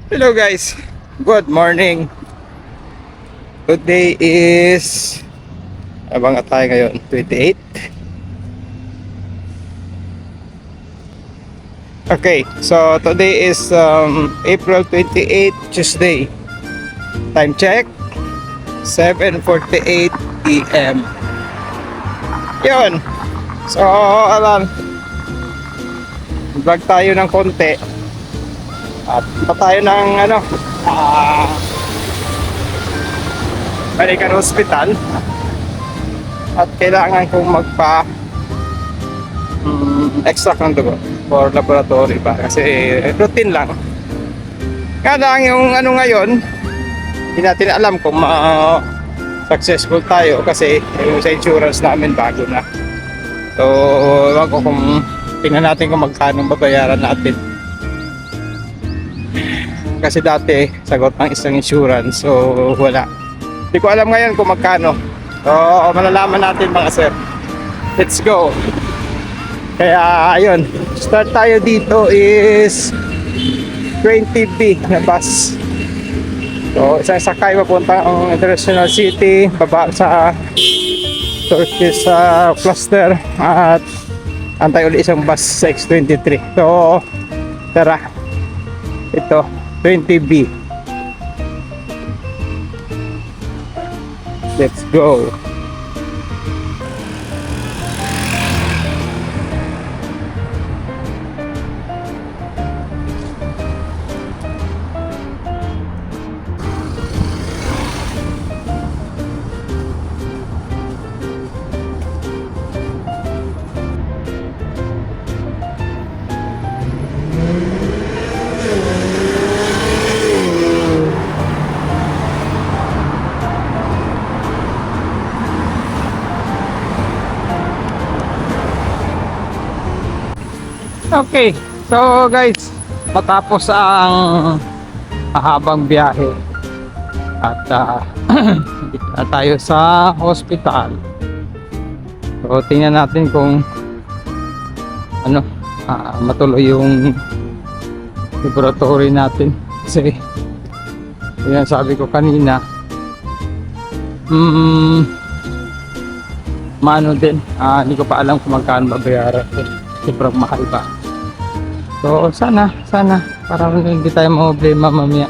Hello guys, good morning. Today is abang tayo ngayon, 28. Okay, so today is April 28, Tuesday. Time check 7:48 PM. Yun. So, vlog tayo ng konti. At pa tayo ng American Hospital. At kailangan kong extract ng dugo for laboratory ba, kasi routine lang. Kaya lang yung ngayon, hindi natin alam kung successful tayo kasi yung sa insurance namin bago na. So, wag ko kung tingnan natin kung magkano babayaran natin. Kasi dati sagot ng isang insurance, so wala. Hindi ko alam ngayon kung magkano. So, malalaman natin mga sir. Let's go. Kaya ayun, start tayo dito is 20B na bus. So, isang sakay papunta ang International City, baba sa Turkish cluster, at antay ulit isang bus sa X23. So, tara. Ito, 20B. Let's go. Okay, so guys, matapos ang mahabang biyahe at dito na tayo sa hospital. So tingnan natin kung matuloy yung laboratory natin, kasi yan sabi ko kanina, maano din, hindi ko pa alam kung magkano babayaran, sobrang mahal pa. So sana para hindi tayo problema mamaya.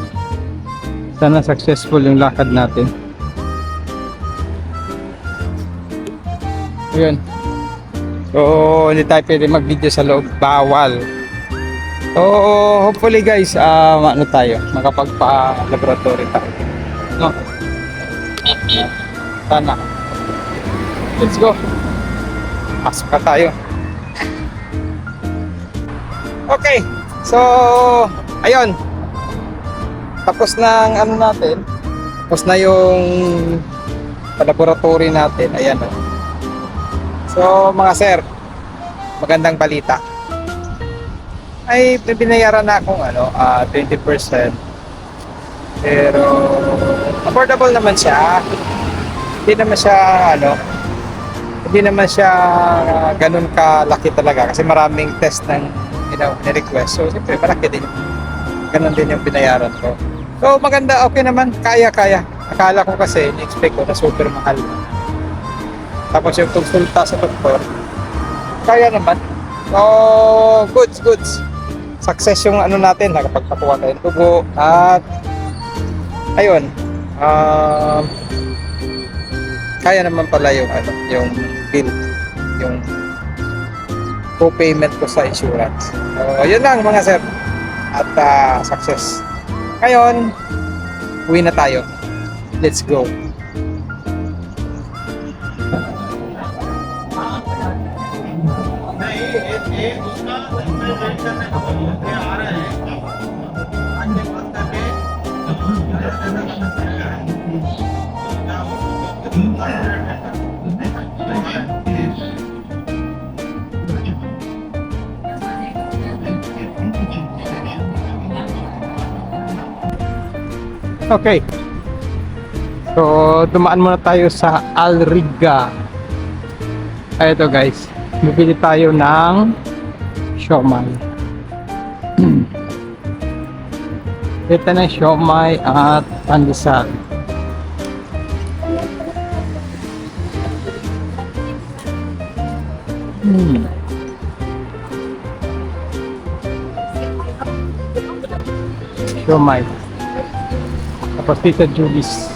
Sana successful yung lakad natin. Ayun. So hindi tayo pwede mag-video sa loob, bawal. So hopefully guys, tayo, makapagpa-laboratory tayo. No? Sana. Let's go. Pasok ka tayo. Okay, so ayun, tapos ng natin, tapos na yung laboratory natin. Ayan o. So mga sir, magandang balita, ay binayaran na akong 20%, pero affordable naman siya. Hindi naman siya ganun kalaki talaga, kasi maraming test ng ni-request. So, siyempre, malaki din. Ganun din yung binayaran ko. So, maganda, okay naman. Kaya. Akala ko kasi, ni-expect ko na super mahal. Tapos yung konsulta sa doktor, kaya naman. So, goods. Success yung natin, nakapagpakuha tayo ng dugo. At, ayun, kaya naman pala yung bill, yung co-payment ko sa insurance. So, yun lang mga sir. At success. Ngayon, uwi na tayo. Let's go. Okay. So, dumaan muna tayo sa Al Riga. Ito guys, bibili tayo ng siomai. Ito na siomai at pandesal. Siomai. Tapos Tita Julie's.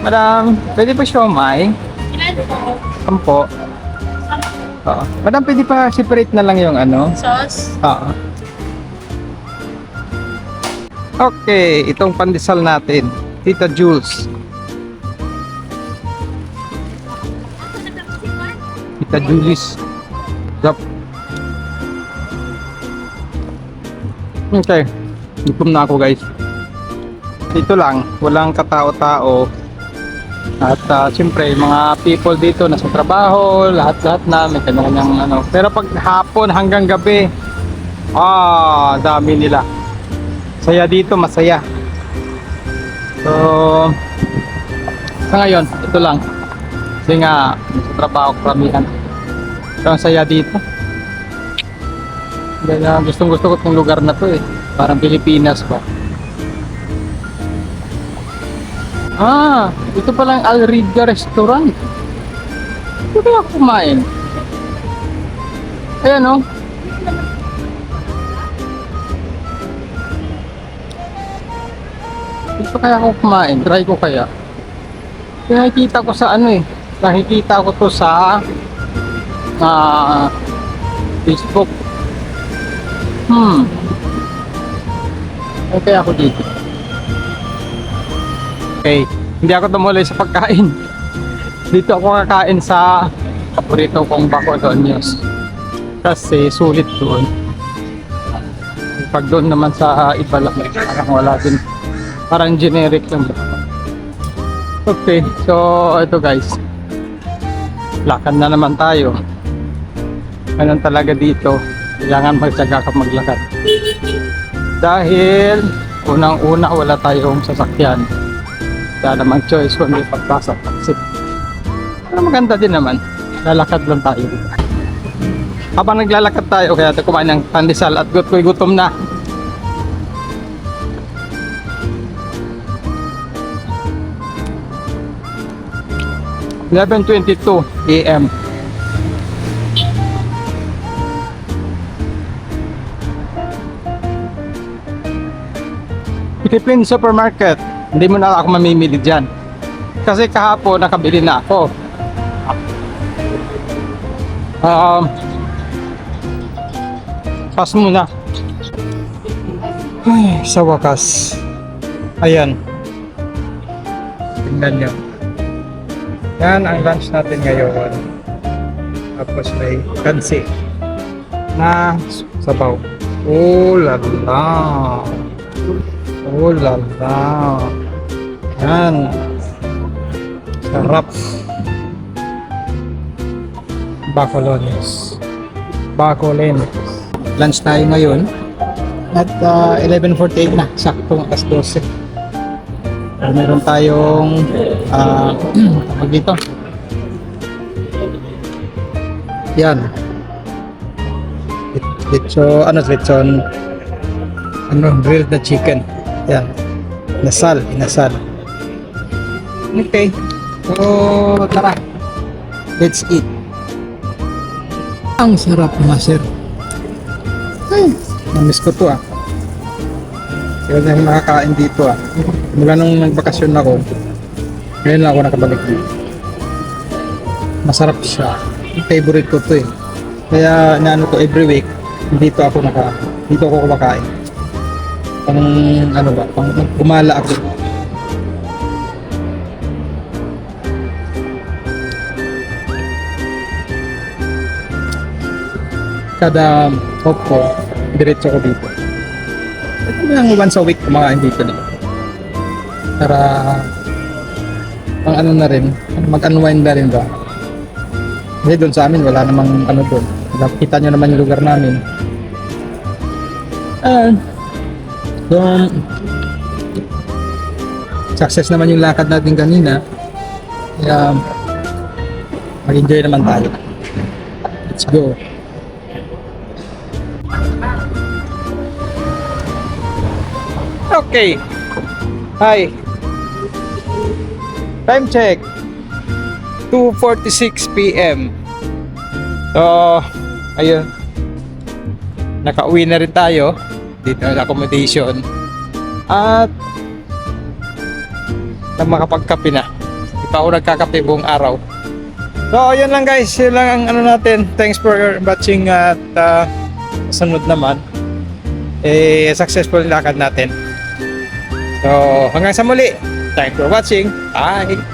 Madam, pwede pa siomai? Ilan po? 10. Oo. Madam, pwede pa separate na lang yung ano? Sauce? Oo. Okay, itong pandesal natin. Tita Jules. Tita Jules. Yup. Okay. Gutom na ako, guys. Dito lang, walang katao-tao. At siyempre, mga people dito nasa trabaho, lahat-lahat na may kanya-kanyang ano. Pero pag hapon hanggang gabi, dami nila. Saya dito, masaya. So, sa ngayon, ito lang. Kasi nga, sa trabaho, karamihan. So, ang saya dito. Gustong-gusto ko itong lugar na to eh. Parang Pilipinas ba. Ito palang Alriga Restaurant. Ito kaya ako kumain. Ayan o. Ito kaya ako kumain. Try ko kaya. Nakikita ko sa ano eh. Nakikita ko to sa Facebook. Ay kaya ako dito. Okay, hindi ako tumuloy sa pagkain. Dito ako kakain sa paborito kong Bacolod News. Kasi sulit doon. Pag doon naman sa iba lang, parang wala din. Parang generic lang. Okay, so ito guys. Lakad na naman tayo. Ganun talaga dito. Kailangan magtyaga ka maglakad. Dahil unang-una wala tayong sasakyan. Wala namang choice kundi pagpasa taxi. Pero maganda din naman. Lalakad lang tayo. Habang naglalakad tayo, kaya tayo kumain ng pandesal at gutom na. $11:22 AM. Philippine Supermarket. Hindi mo na ako mamimili dyan. Kasi kahapon nakabili na ako. Pass muna. Ay, sa wakas. Ayan. Tingnan nyo. Yan ang lunch natin ngayon. Tapos may kansi na sabaw. Oh lala. Oh lala. Yan. Sarap. Bacolones. Lunch tayo ngayon. At 11:48 na. Sakto 12:00. Meron tayong tawag dito. Yan. Lechon grilled na chicken. Yan. Inasal. Okay. So, tara. Let's eat. Ang sarap mga sir. Ay, namiss ko to Kaya na makakain dito Mula nung nagbakasyon ako, ngayon lang ako nakabalik dito. Masarap siya. Favorite ko to Kaya naano ko every week, dito ako kumakain. Pang gumala ako. Kada hop ko, diretso ko dito. Ito lang once a week kumakain dito para pang na rin, mag-unwind na rin ba. Kasi doon sa amin wala namang doon. Nakita nyo naman yung lugar namin. success naman yung lakad natin kanina. Kaya mag-enjoy naman tayo. Let's go. Okay. Hi. Time check. 2:46 PM. So, ayun. Nakauwi na rin tayo dito sa accommodation. At na makapagkape na. Hindi pa ako nagkakape buong araw. So, yun lang guys. Yun lang ang ano natin. Thanks for watching at sunod naman. Successful yung lakad natin. So, hanggang sa muli. Thanks for watching. Bye!